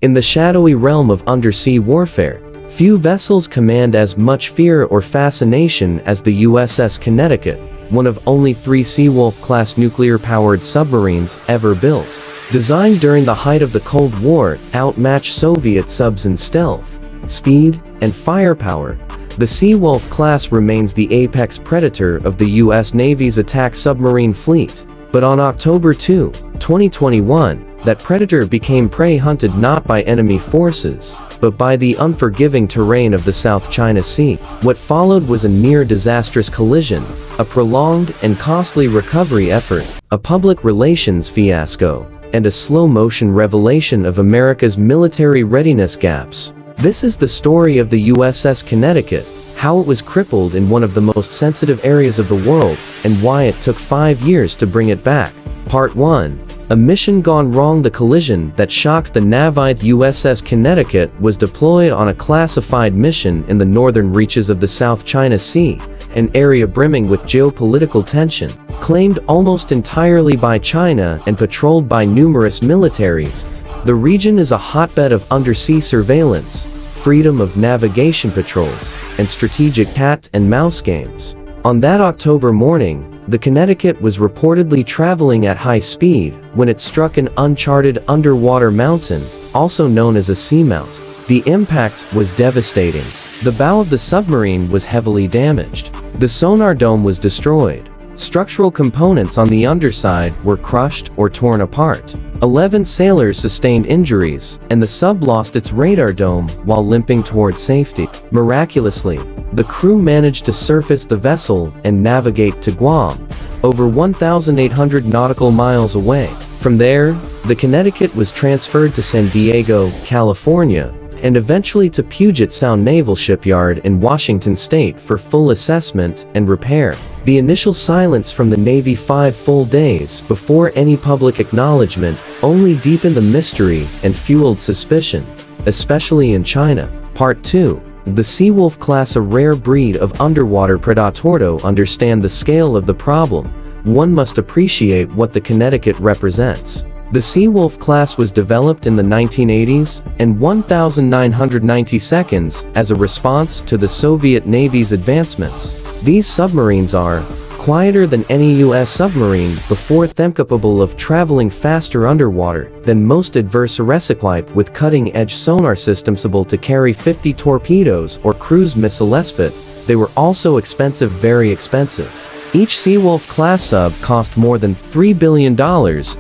In the shadowy realm of undersea warfare, few vessels command as much fear or fascination as the USS Connecticut, one of only 3 Seawolf-class nuclear-powered submarines ever built. Designed during the height of the Cold War, outmatched Soviet subs in stealth, speed, and firepower, the Seawolf-class remains the apex predator of the U.S. Navy's attack submarine fleet. But on October 2, 2021, that predator became prey hunted not by enemy forces, but by the unforgiving terrain of the South China Sea. What followed was a near-disastrous collision, a prolonged and costly recovery effort, a public relations fiasco, and a slow-motion revelation of America's military readiness gaps. This is the story of the USS Connecticut, how it was crippled in one of the most sensitive areas of the world, and why it took 5 years to bring it back. Part 1. A mission gone wrong. The collision that shocked the Navy USS Connecticut was deployed on a classified mission in the northern reaches of the South China Sea, an area brimming with geopolitical tension, claimed almost entirely by China and patrolled by numerous militaries. The region is a hotbed of undersea surveillance, freedom of navigation patrols, and strategic cat-and-mouse games. On that October morning, the Connecticut was reportedly traveling at high speed when it struck an uncharted underwater mountain, also known as a seamount. The impact was devastating. The bow of the submarine was heavily damaged. The sonar dome was destroyed. Structural components on the underside were crushed or torn apart. 11 sailors sustained injuries, and the sub lost its radar dome while limping towards safety. Miraculously, the crew managed to surface the vessel and navigate to Guam, over 1,800 nautical miles away. From there, the Connecticut was transferred to San Diego, California, and eventually to Puget Sound Naval Shipyard in Washington State for full assessment and repair. The initial silence from the Navy 5 full days before any public acknowledgement only deepened the mystery and fueled suspicion, especially in China. Part 2. The Seawolf-class, a rare breed of underwater predator. To understand the scale of the problem, one must appreciate what the Connecticut represents. The Seawolf-class was developed in the 1980s and 1990 seconds as a response to the Soviet Navy's advancements. These submarines are quieter than any U.S. submarine before them, capable of traveling faster underwater than most adversaries, equipped with cutting-edge sonar systems able to carry 50 torpedoes or cruise missiles. But they were also expensive, very expensive. Each Seawolf-class sub cost more than $3 billion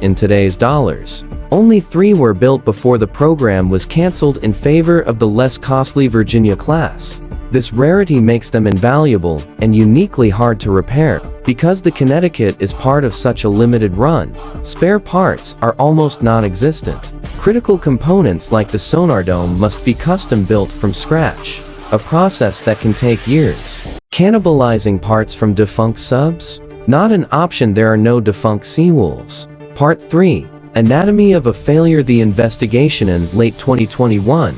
in today's dollars. Only 3 were built before the program was canceled in favor of the less costly Virginia-class. This rarity makes them invaluable and uniquely hard to repair. Because the Connecticut is part of such a limited run, spare parts are almost non-existent. Critical components like the sonar dome must be custom-built from scratch, a process that can take years. Cannibalizing parts from defunct subs? Not an option. There are no defunct Seawolves. Part 3. Anatomy of a failure. The investigation. In late 2021,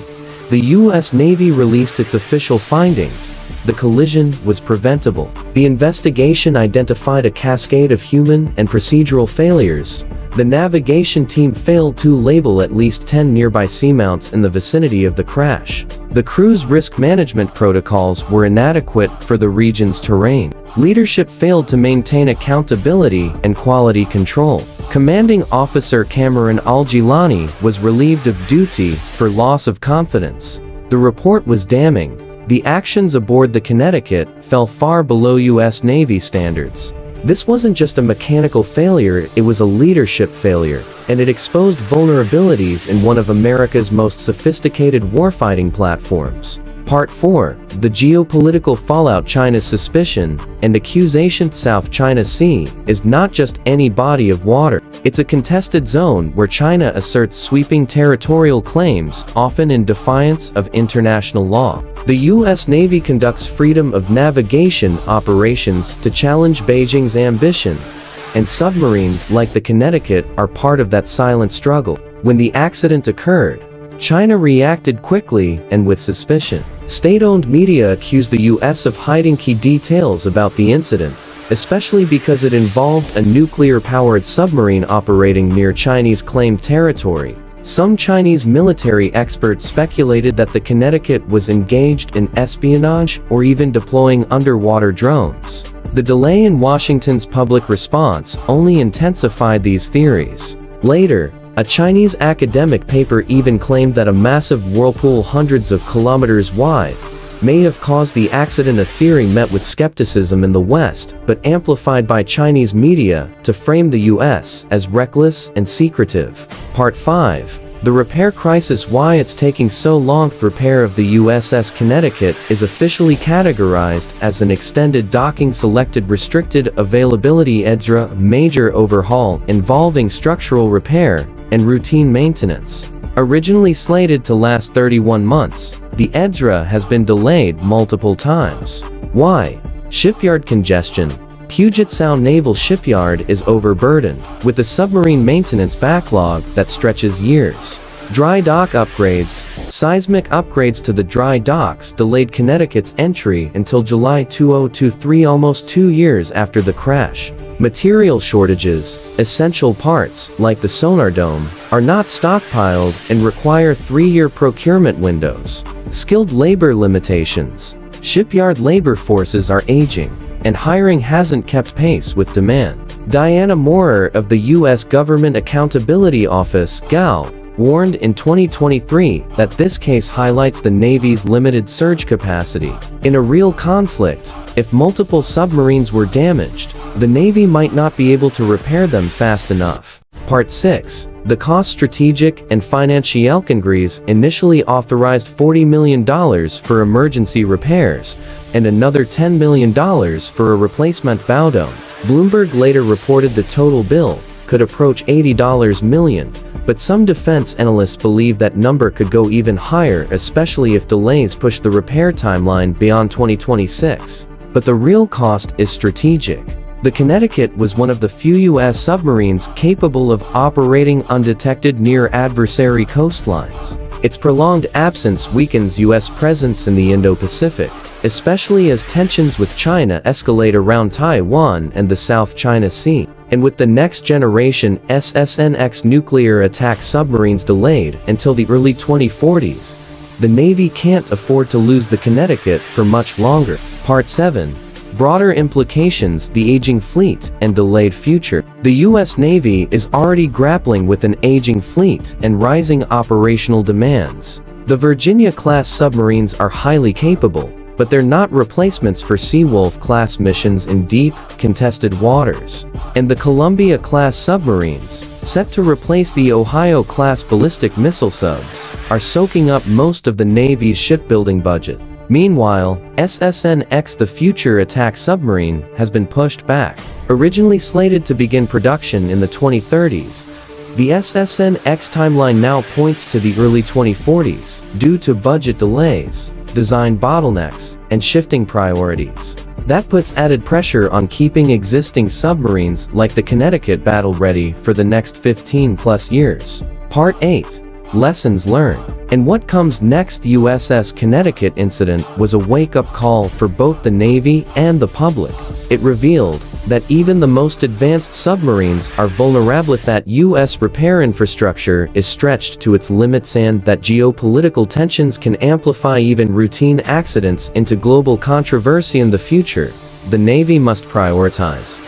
the U.S. Navy released its official findings. The collision was preventable. The investigation identified a cascade of human and procedural failures. The navigation team failed to label at least 10 nearby seamounts in the vicinity of the crash. The crew's risk management protocols were inadequate for the region's terrain. Leadership failed to maintain accountability and quality control. Commanding Officer Cameron Al-Gilani was relieved of duty for loss of confidence. The report was damning. The actions aboard the Connecticut fell far below U.S. Navy standards. This wasn't just a mechanical failure, it was a leadership failure, and it exposed vulnerabilities in one of America's most sophisticated warfighting platforms. Part 4. The geopolitical fallout. China's suspicion and accusation. South China Sea is not just any body of water. It's a contested zone where China asserts sweeping territorial claims, often in defiance of international law. The U.S. Navy conducts freedom of navigation operations to challenge Beijing's ambitions, and submarines like the Connecticut are part of that silent struggle. When the accident occurred, China reacted quickly and with suspicion. State-owned media accused the U.S. of hiding key details about the incident, especially because it involved a nuclear-powered submarine operating near Chinese claimed territory. Some Chinese military experts speculated that the Connecticut was engaged in espionage or even deploying underwater drones. The delay in Washington's public response only intensified these theories. Later, a Chinese academic paper even claimed that a massive whirlpool hundreds of kilometers wide may have caused the accident, a theory met with skepticism in the West, but amplified by Chinese media to frame the US as reckless and secretive. Part 5. The repair crisis. Why it's taking so long. The repair of the USS Connecticut is officially categorized as an extended docking selected restricted availability EDSRA major overhaul involving structural repair and routine maintenance. Originally slated to last 31 months, the EDSRA has been delayed multiple times. Why? Shipyard congestion. Puget Sound Naval Shipyard is overburdened, with a submarine maintenance backlog that stretches years. Dry dock upgrades. Seismic upgrades to the dry docks delayed Connecticut's entry until July 2023, almost 2 years after the crash. Material shortages. Essential parts, like the sonar dome, are not stockpiled and require 3-year procurement windows. Skilled labor limitations. Shipyard labor forces are aging, and hiring hasn't kept pace with demand. Diana Moorer of the U.S. Government Accountability Office (GAO) warned in 2023 that this case highlights the Navy's limited surge capacity. In a real conflict, if multiple submarines were damaged, the Navy might not be able to repair them fast enough. Part 6. The cost. Strategic and financial. Congress initially authorized $40 million for emergency repairs, and another $10 million for a replacement bow dome. Bloomberg later reported the total bill could approach $80 million, but some defense analysts believe that number could go even higher, especially if delays push the repair timeline beyond 2026. But the real cost is strategic. The Connecticut was one of the few U.S. submarines capable of operating undetected near adversary coastlines. Its prolonged absence weakens U.S. presence in the Indo-Pacific, especially as tensions with China escalate around Taiwan and the South China Sea. And with the next-generation SSNX nuclear attack submarines delayed until the early 2040s, the Navy can't afford to lose the Connecticut for much longer. Part 7. Broader implications. The aging fleet and delayed future. The U.S. Navy is already grappling with an aging fleet and rising operational demands. The Virginia-class submarines are highly capable, but they're not replacements for Seawolf-class missions in deep, contested waters. And the Columbia-class submarines, set to replace the Ohio-class ballistic missile subs, are soaking up most of the Navy's shipbuilding budget. Meanwhile, SSNX, the future attack submarine, has been pushed back. Originally slated to begin production in the 2030s, the SSNX timeline now points to the early 2040s, due to budget delays, design bottlenecks, and shifting priorities. That puts added pressure on keeping existing submarines like the Connecticut battle-ready for the next 15+ years. Part 8. Lessons learned. And what comes next? The USS Connecticut incident was a wake-up call for both the Navy and the public. It revealed that even the most advanced submarines are vulnerable, that U.S. repair infrastructure is stretched to its limits, and that geopolitical tensions can amplify even routine accidents into global controversy. In the future, the Navy must prioritize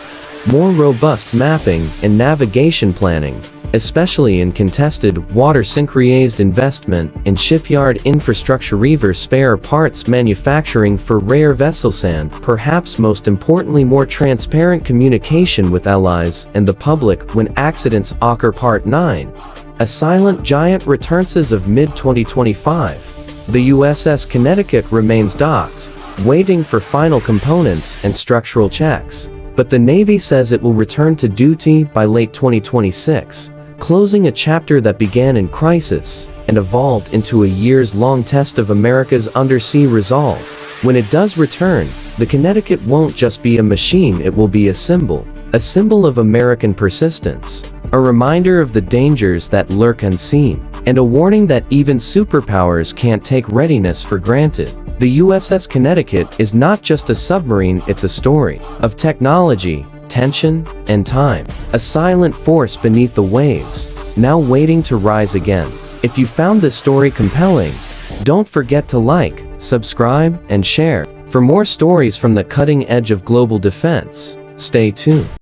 more robust mapping and navigation planning, especially in contested water. Synchronized investment in shipyard infrastructure, reverse spare parts manufacturing for rare vessels, and, perhaps most importantly, more transparent communication with allies and the public when accidents occur. Part 9. A silent giant returns. As of mid-2025, the USS Connecticut remains docked, waiting for final components and structural checks. But the Navy says it will return to duty by late 2026, closing a chapter that began in crisis and evolved into a years-long test of America's undersea resolve. When it does return, the Connecticut won't just be a machine, it will be a symbol of American persistence, a reminder of the dangers that lurk unseen, and a warning that even superpowers can't take readiness for granted. The USS Connecticut is not just a submarine, it's a story of technology, tension, and time. A silent force beneath the waves, now waiting to rise again. If you found this story compelling, don't forget to like, subscribe, and share. For more stories from the cutting edge of global defense, stay tuned.